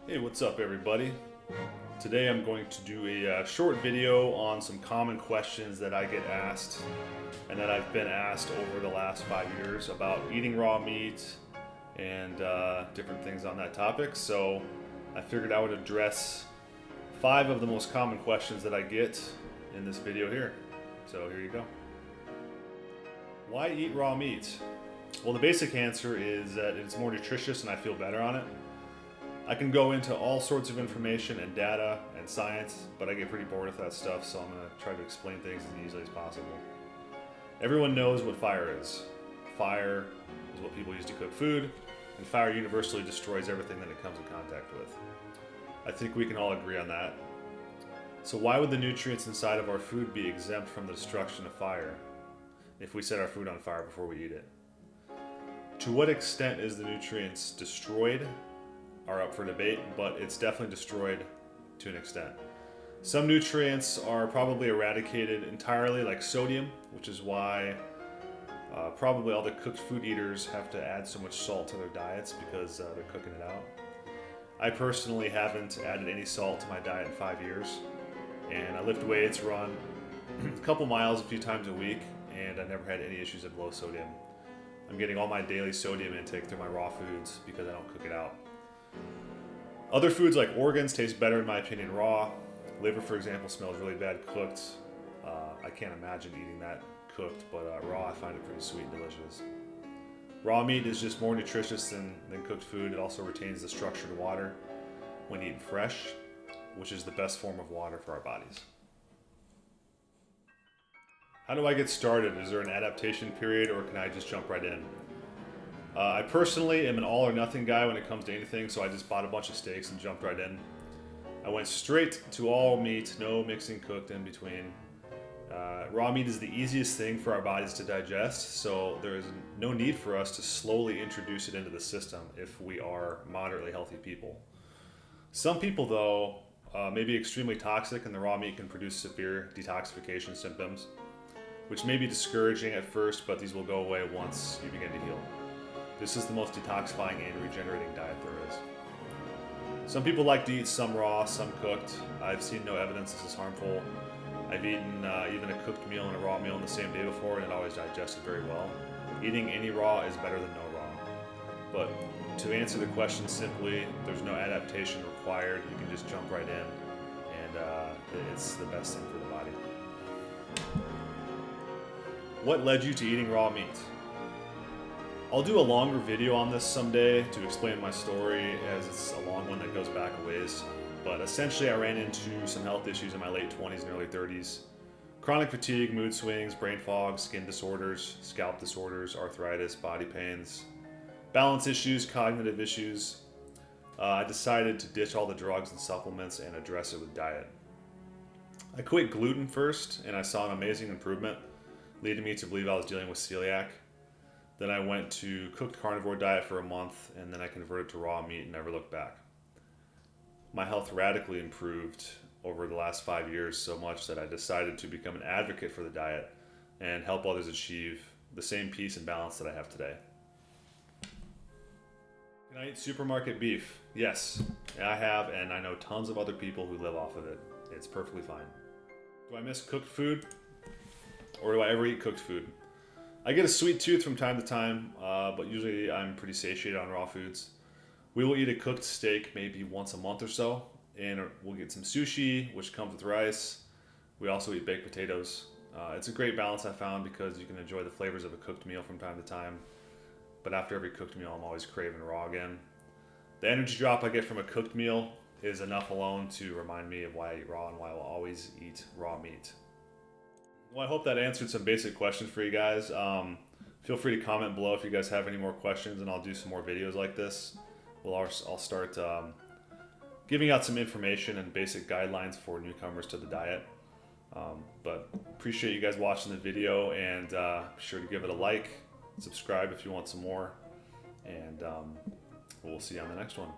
Hey, what's up everybody? Today I'm going to do a short video on some common questions that I get asked and that I've been asked over the last 5 years about eating raw meat and different things on that topic. So I figured I would address 5 of the most common questions that I get in this video here. So here you go. Why eat raw meat? Well, the basic answer is that it's more nutritious and I feel better on it. I can go into all sorts of information and data and science, but I get pretty bored with that stuff, so I'm going to try to explain things as easily as possible. Everyone knows what fire is. Fire is what people use to cook food, and fire universally destroys everything that it comes in contact with. I think we can all agree on that. So why would the nutrients inside of our food be exempt from the destruction of fire if we set our food on fire before we eat it? To what extent is the nutrients destroyed are up for debate, but it's definitely destroyed to an extent. Some nutrients are probably eradicated entirely, like sodium, which is why probably all the cooked food eaters have to add so much salt to their diets because they're cooking it out. I personally haven't added any salt to my diet in 5 years, and I lift weights, run a couple miles a few times a week, and I never had any issues of low sodium. I'm getting all my daily sodium intake through my raw foods because I don't cook it out. Other foods like organs taste better in my opinion raw. Liver, for example, smells really bad cooked. I can't imagine eating that cooked, but raw I find it pretty sweet and delicious. Raw meat is just more nutritious than cooked food. It also retains the structured water when eaten fresh, which is the best form of water for our bodies. How do I get started? Is there an adaptation period or can I just jump right in? I personally am an all or nothing guy when it comes to anything, so I just bought a bunch of steaks and jumped right in. I went straight to all meat, no mixing cooked in between. Raw meat is the easiest thing for our bodies to digest, so there is no need for us to slowly introduce it into the system if we are moderately healthy people. Some people, though, may be extremely toxic and the raw meat can produce severe detoxification symptoms, which may be discouraging at first, but these will go away once you begin to heal. This is the most detoxifying and regenerating diet there is. Some people like to eat some raw, some cooked. I've seen no evidence this is harmful. I've eaten even a cooked meal and a raw meal on the same day before and it always digested very well. Eating any raw is better than no raw. But to answer the question simply, there's no adaptation required. You can just jump right in and it's the best thing for the body. What led you to eating raw meat? I'll do a longer video on this someday to explain my story, as it's a long one that goes back a ways. But essentially I ran into some health issues in my late 20s and early 30s. Chronic fatigue, mood swings, brain fog, skin disorders, scalp disorders, arthritis, body pains, balance issues, cognitive issues. I decided to ditch all the drugs and supplements and address it with diet. I quit gluten first and I saw an amazing improvement, leading me to believe I was dealing with celiac. Then I went to cooked carnivore diet for a month, and then I converted to raw meat and never looked back. My health radically improved over the last 5 years, so much that I decided to become an advocate for the diet and help others achieve the same peace and balance that I have today. Can I eat supermarket beef? Yes, I have, and I know tons of other people who live off of it. It's perfectly fine. Do I miss cooked food? Or do I ever eat cooked food? I get a sweet tooth from time to time, but usually I'm pretty satiated on raw foods. We will eat a cooked steak maybe once a month or so, and we'll get some sushi, which comes with rice. We also eat baked potatoes. It's a great balance I found because you can enjoy the flavors of a cooked meal from time to time, but after every cooked meal I'm always craving raw again. The energy drop I get from a cooked meal is enough alone to remind me of why I eat raw and why I will always eat raw meat. Well, I hope that answered some basic questions for you guys. Feel free to comment below if you guys have any more questions, and I'll do some more videos like this. I'll start giving out some information and basic guidelines for newcomers to the diet. But appreciate you guys watching the video, and be sure to give it a like, subscribe if you want some more, and we'll see you on the next one.